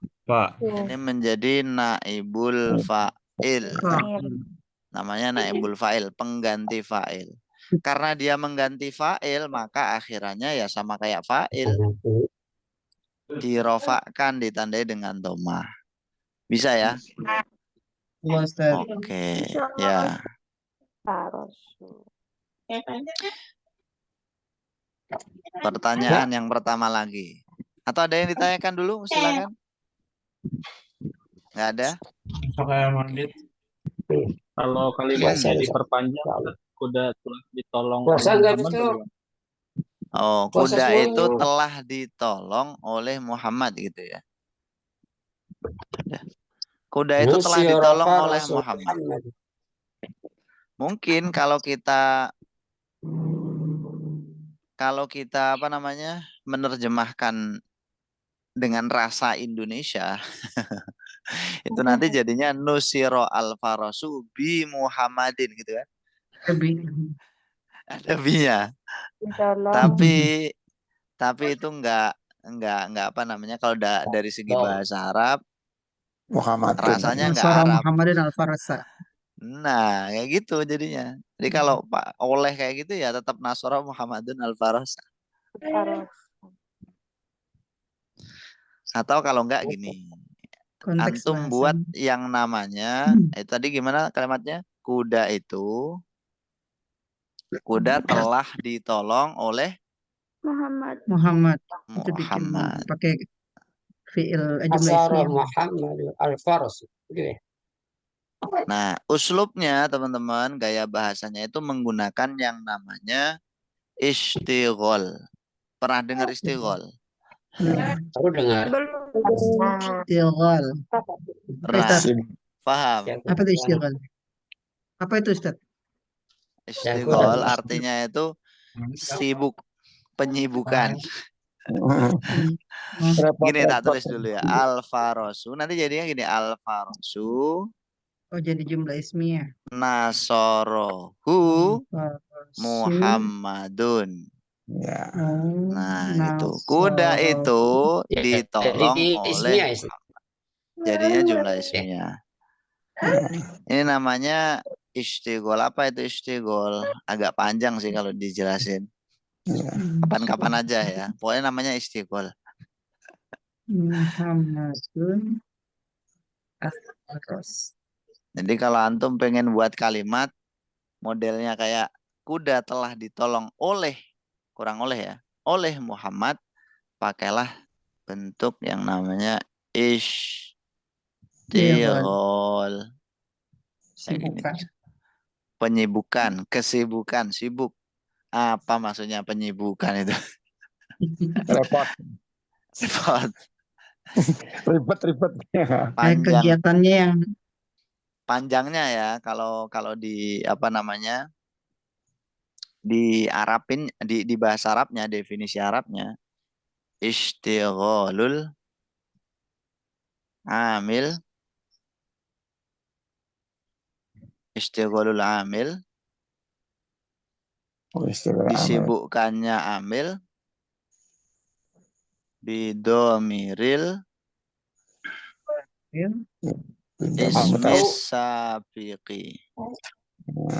Ini menjadi naibul fa'il. Namanya naibul fa'il, pengganti fa'il. Karena dia mengganti fa'il, maka akhirannya ya sama kayak fa'il. Dirofakkan, ditandai dengan domah. Bisa ya? Oke, ya. Pertanyaan yang pertama lagi. Atau ada yang ditanyakan dulu? Silakan. Nggak ada? Kalau kalimatnya diperpanjang, kuda telah ditolong Puasa oleh nggak Muhammad itu? bagaimana? Oh, Puasa kuda semua itu minggu. telah ditolong oleh Muhammad gitu ya. Kuda itu telah Nusira ditolong oleh Farasu Muhammad. Mungkin kalau kita apa namanya menerjemahkan dengan rasa Indonesia itu nanti jadinya nusiro al-farasu bi Muhammadin gitu kan. Ada binya. Tapi itu enggak apa namanya kalau dari segi bahasa Arab Muhammad. rasanya enggak Nasara Arab. Muhammadin Al-Farasa. Nah, kayak gitu jadinya. Jadi kalau Pak oleh kayak gitu ya tetap Nasara Muhammadun Al-Farasa. Atau kalau enggak gini. Konteks Antum bahasa. buat yang namanya tadi gimana kalimatnya? Kuda telah ditolong oleh Muhammad. Muhammad. Itu bikin Muhammad. pakai fiil jumlah Asara ismiyah. Muhammad al-Faras. Gitu ya. Nah, uslubnya teman-teman, gaya bahasanya itu menggunakan yang namanya istighol. Pernah dengar istighol? Aku dengar. Belum. Istighol. Apa Pernah? Ustaz? Paham? Apa itu istighol? Apa itu Ustaz? Istighol artinya itu sibuk, penyibukan. Gini tak tulis dulu ya. Al-Farosu. Nanti jadinya gini. Al-Farosu. Oh, jadi jumlah ismiyah. Nasorohu Al-Farasu. Muhammadun. Ya. Oh, Nah, itu. Kuda itu Ya, ditolong jadi oleh ismiyah, Ustaz. Muhammad. Jadinya jumlah ismiyah. Ini namanya istighol. Apa itu istighol? Agak panjang sih kalau dijelasin. Kapan-kapan aja ya. Pokoknya namanya istighol. Muhammadun Al-Faras. Jadi kalau antum pengen buat kalimat modelnya kayak kuda telah ditolong oleh, kurang oleh ya, oleh Muhammad, pakailah bentuk yang namanya istighol. Kayak gini. Sibukan. Penyibukan, kesibukan, sibuk. Apa maksudnya penyibukan itu? Repot. Repot. Ribet. Panjang, Kegiatannya yang panjangnya ya kalau di apa namanya di Arabin di bahasa Arabnya, definisi Arabnya istigholul amil disibukkannya amil bidomiril ismis sabiqi.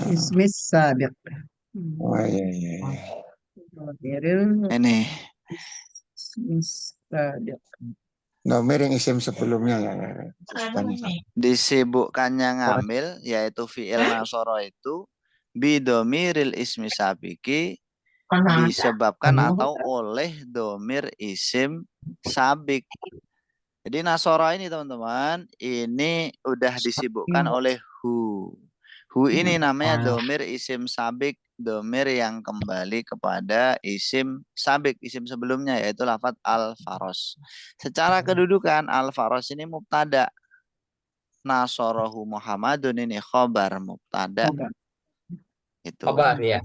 ismis sabiq. Oh iya. Ini Ismis sabiq. Nomor yang isim sebelumnya ya. disibukkannya ngamil yaitu fi'il nasoro itu bidomiril ismi sabiki disebabkan atau oleh domir isim sabik. Jadi nasoro ini teman-teman ini udah disibukkan oleh hu. Hu ini namanya domir isim sabik, domir yang kembali kepada isim sabik, isim sebelumnya yaitu lafadz al-faros. Secara kedudukan al-faros ini mubtada. Nasorohu Muhammadun ini khobar mubtada. Itu. Kabar ya.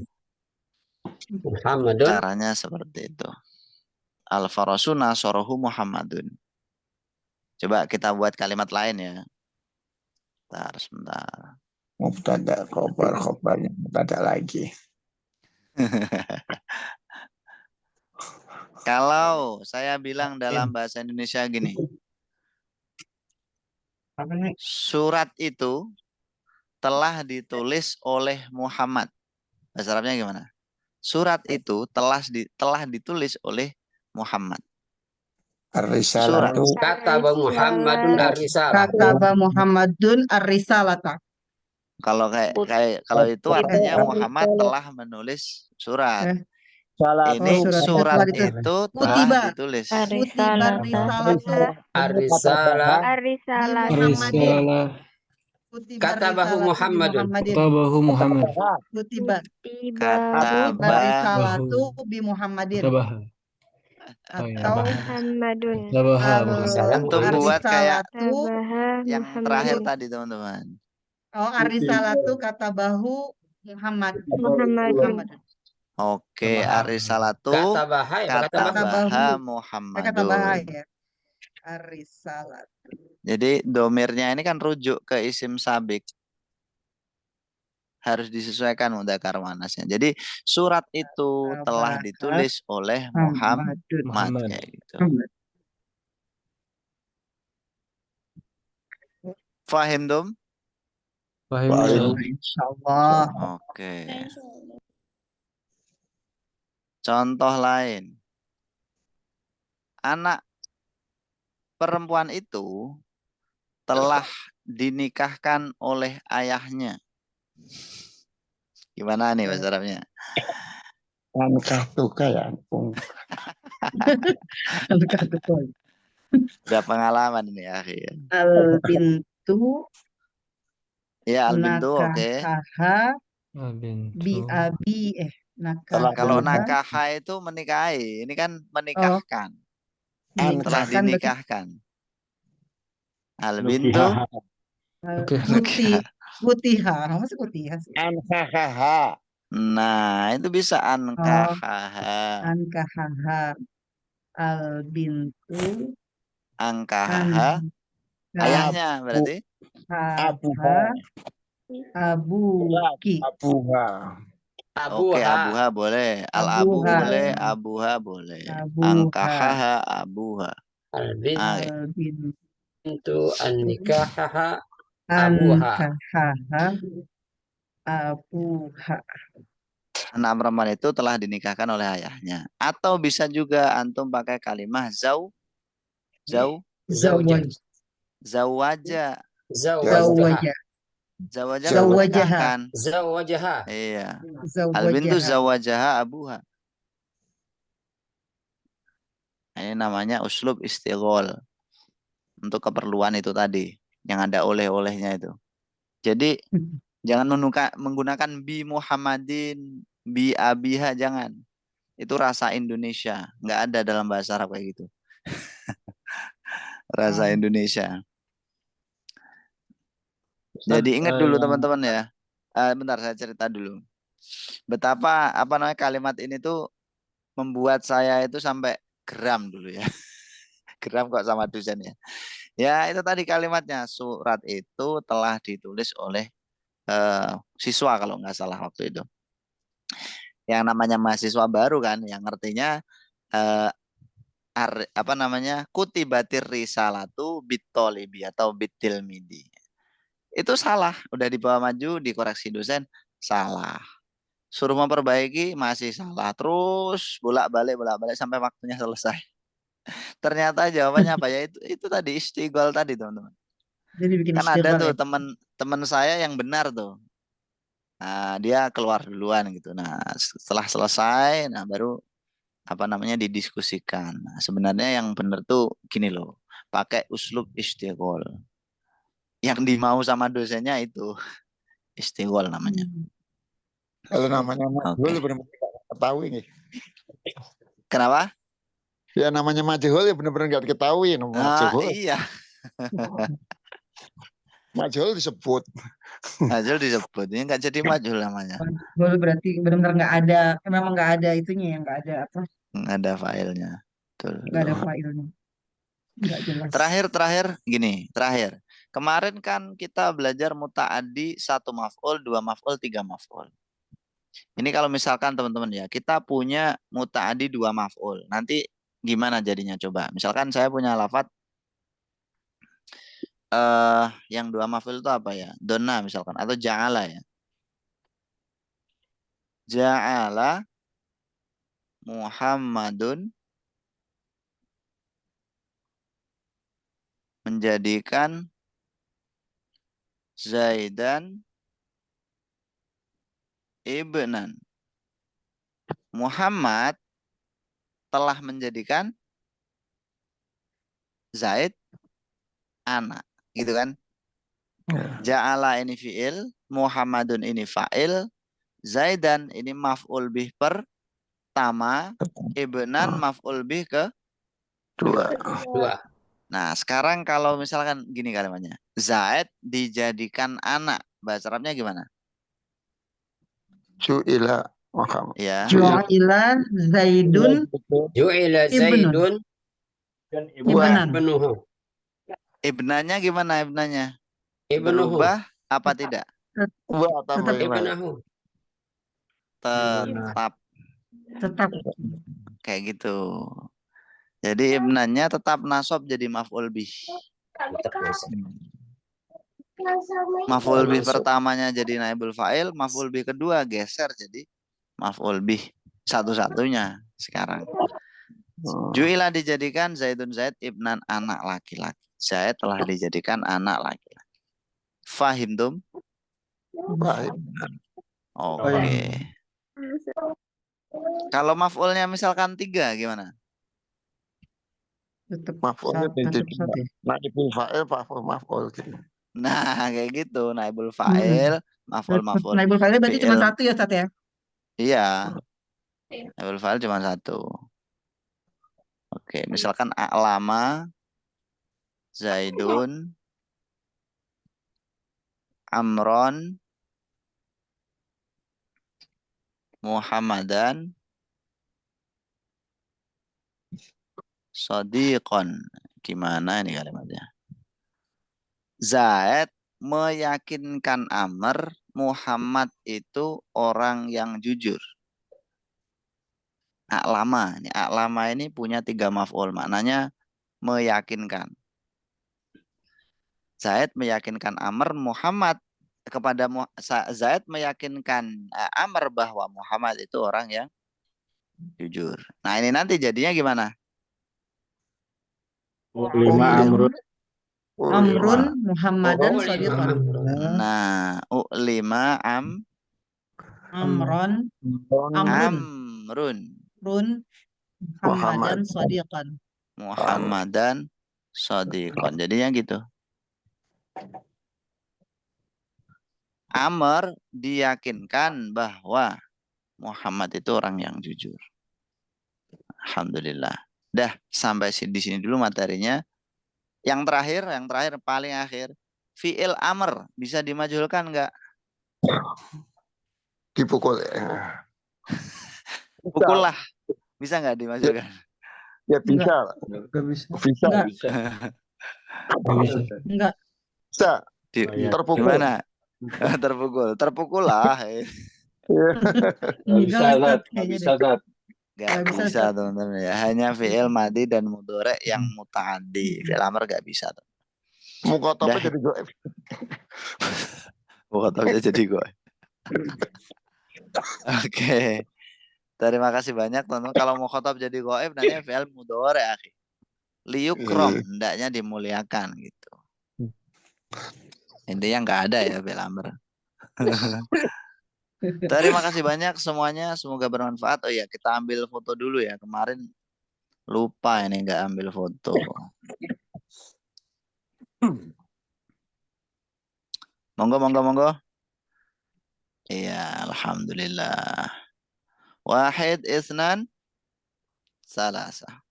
Muhammadun. Caranya seperti itu. Al-farasu nasorohu Muhammadun. Coba kita buat kalimat lain ya. Sebentar. Mubtada, khobarnya mubtada lagi. Kalau saya bilang dalam bahasa Indonesia gini. Surat itu telah ditulis oleh Muhammad. Bahasa Arabnya gimana? Surat itu telah ditulis oleh Muhammad. Ar-risalah itu Kataba Muhammadun ar-risalah. Kataba Muhammadun ar-risalata. Kalau kalau itu artinya Muhammad telah menulis surat. Ini surat itu telah ditulis. Kutiba risalatu Ar-risalah. Ar-risalah. Katabahu Muhammadun. Katabahu Muhammad. Kutiba Kataba risalatu bi Muhammadin. Atau Muhammadun. Antum buat kayak ar-risalatu yang terakhir tadi teman-teman. Oh, ar-risalatu katabahu Muhammadun. Oke, ar-risalatu Katabaha ya, katabaha Kata Muhammadun. bahaya. Ar-risalat. Jadi domirnya ini kan rujuk ke isim sabik. Harus disesuaikan mudzakkar muannasnya. Jadi surat itu telah ditulis oleh Muhammad. Kayak gitu. Fahim dom? Fahim. Insyaallah. Oke. Contoh lain. Anak perempuan itu telah dinikahkan oleh ayahnya. Gimana nih bahasa Arabnya? Ankah tuka ya ampun. Ankah tuh. Udah pengalaman ini akhi. Al bintu Ya albintu oke. nakahaha bi Bintu. abi Telah Kalau nakahaha. nakaha itu menikahi, ini kan Oh, menikahkan. Telah menikahkan berarti dinikahkan. Albintu Nukihaha. Oke. putih putiha. Masih putiha sih. ankahaha. Nah, itu bisa Oh, ankahaha. ankahaha. Al bintu Angkahaha. Ayahnya berarti? Abuha. abuki. Abuha. Oke, Abuha. abuha boleh. Al-abu Abuha. boleh, abuha boleh. Abuha. Angkahaha, abuha. Albin Oke. Al bintu itu annikahaha abuha. ankahaha abuha. Anak perempuan itu telah dinikahkan oleh ayahnya. Atau bisa juga antum pakai kalimah Zawja. zawaja. Zawajha. Zawaja kan Zawajaha. menikahkan. Zawajha. Iya. Albintu zawajaha abuha. Ini namanya uslub istighol. Untuk keperluan itu tadi. Yang ada oleh-olehnya itu. Jadi jangan menggunakan bi Muhammadin, bi abiha, jangan. Itu rasa Indonesia. Nggak ada dalam bahasa Arab kayak gitu. Rasa Indonesia. Jadi ingat dulu teman-teman ya. Bentar saya cerita dulu. Betapa kalimat ini tuh membuat saya itu sampai geram dulu ya. Geram kok sama dosen ya. Ya itu tadi kalimatnya. Surat itu telah ditulis oleh siswa kalau nggak salah waktu itu. Yang namanya mahasiswa baru kan, yang ngertinya kutibatir risalatu bitolibi atau bitilmidi. Itu salah, udah dibawa maju, dikoreksi dosen, salah. Suruh memperbaiki, masih salah. Terus bolak-balik sampai waktunya selesai. Ternyata jawabannya apa ya? Itu tadi istighol tadi teman-teman. Jadi bikin Kan ada tuh ya? teman saya yang benar tuh. Nah, dia keluar duluan gitu. Nah, setelah selesai, nah baru didiskusikan. Nah, sebenarnya yang benar tuh gini loh, pakai uslub istighol. Yang dimau sama dosennya itu istighol namanya. Kalau namanya majhul benar-benar nggak ketahui nih. Kenapa? Ya namanya majhul ya benar-benar nggak diketahui. Iya. Majhul disebut. Majhul disebut. Ini nggak jadi majhul namanya. Majhul berarti benar-benar nggak ada, memang nggak ada itunya ya, nggak ada apa? Nggak ada filenya. Betul. Nggak ada filenya. Nggak jelas. Terakhir. Kemarin kan kita belajar muta'addi 1 maf'ul, 2 maf'ul, 3 maf'ul. Ini kalau misalkan teman-teman ya, kita punya muta'addi 2 maf'ul. Nanti gimana jadinya coba? Misalkan saya punya lafadz yang 2 maf'ul itu apa ya? Donna misalkan atau ja'ala ya. Ja'ala Muhammadun menjadikan Zaidan ibnan. Muhammad telah menjadikan Zaid anak, gitu kan? Ja'ala ini fi'il, Muhammadun ini fa'il, Zaidan ini maf'ul bih pertama, ibnan maf'ul bih kedua. Nah, sekarang kalau misalkan gini kalimatnya. Zaid dijadikan anak. Bahasa Arabnya gimana? Ju'ila Muhammad. Ya. Ju'ila Zaidun Ibnuhu. Ibnanya gimana ibnanya? Ibnuhu. Berubah apa tidak? Tetap Ibnuhu. Tetap. Kayak gitu. Jadi ibnanya tetap nasab jadi maf'ul bih. Maf'ul bih pertamanya jadi naibul fa'il, maf'ul bih kedua geser jadi maf'ul bih satu-satunya sekarang. Ju'ila dijadikan Zaidun Zaid ibnan anak laki-laki. Zaid telah dijadikan anak laki-laki. Fahim tum? Baik. Oke. Kalau maf'ulnya misalkan 3 gimana? Tetap Maf'ulnya tetap itu satu ya. naibul fa'il maf'ul gitu. Nah, kayak gitu. Naibul Hmm. fa'il, maf'ul. Naibul fa'il berarti cuma Fi'il. satu ya, Ustaz ya? Iya. Naibul fa'il cuma 1. Oke, misalkan a'lama, Zaidun, Amron, Muhammadan, Shadiqon. Gimana ini kalimatnya? Zaid meyakinkan Amr, Muhammad itu orang yang jujur. A'lama. A'lama ini punya 3 maf'ul. Maknanya meyakinkan. Zaid meyakinkan Amr, Muhammad kepada Zaid meyakinkan Amr bahwa Muhammad itu orang yang jujur. Nah, ini nanti jadinya gimana? Lima Amrun. Amrun, Muhammadan, Oh, Shadiqan. Nah, U'lima Amron, Amrun, Amrun, Muhammadan, Shadiqan. Muhammadan, Shadiqan. Jadinya gitu. Amr diyakinkan bahwa Muhammad itu orang yang jujur. Alhamdulillah. Dah, sampai di sini dulu materinya. Yang terakhir paling akhir. Fi'il amr bisa dimajhulkan enggak? Dipukul. Pukullah. Bisa enggak dimajhulkan? Ya bisa. Enggak bisa. Bisa. Enggak. Bisa. Enggak. Bisa. Iya. Terpukul. Gimana? Terpukul. Terpukul lah. Nggak bisa, Zat. Nggak bisa, Zat. Gak Nggak bisa, bisa Ustaz. teman-teman ya. Hanya fi'il madi dan mudhari yang muta'addi. Fi'il amr gak bisa. Mukotopnya Dah. jadi goib. Mukotopnya jadi gue. Oke. Terima kasih banyak teman-teman. Kalau mukhotob jadi goib nanti fi'il mudhari akhi. Liyukrom, hendaknya dimuliakan gitu. Intinya nggak ada ya fi'il amr. Terima kasih banyak semuanya. Semoga bermanfaat. Oh iya, kita ambil foto dulu ya. Kemarin lupa ini nggak ambil foto. Monggo. Iya, alhamdulillah. Wahid, isnan, salasa.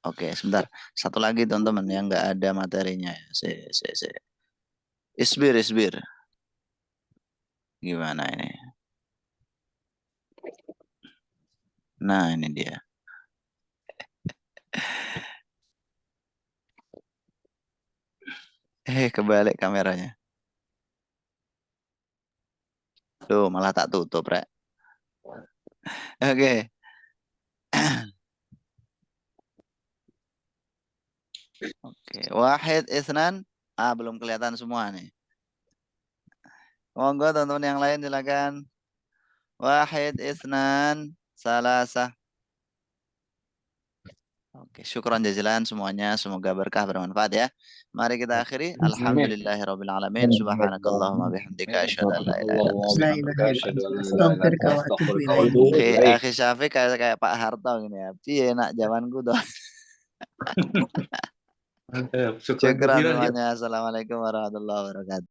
Oke, sebentar. Satu lagi teman-teman yang nggak ada materinya. Isbir. Gimana ini? Nah, ini dia. Kebalik kameranya. Tuh, malah tak tutup, Rek. Oke. Oke, wahid, isnan. Belum kelihatan semua nih. Monggo teman-teman yang lain silakan. Wahid, isnan, salasa. Oke, syukran jazilan semuanya. Semoga berkah bermanfaat ya. Mari kita akhiri. Alhamdulillahirabbil alamin. Subhanakallahumma bihamdika asyhadu an la ilaha illa anta Astaghfiruka wa atubu ilaik. Oke, Akhi Syafiq kayak Pak Harto gini ya. Piye nak zamanku doh. Syukran semuanya. Assalamualaikum warahmatullahi wabarakatuh.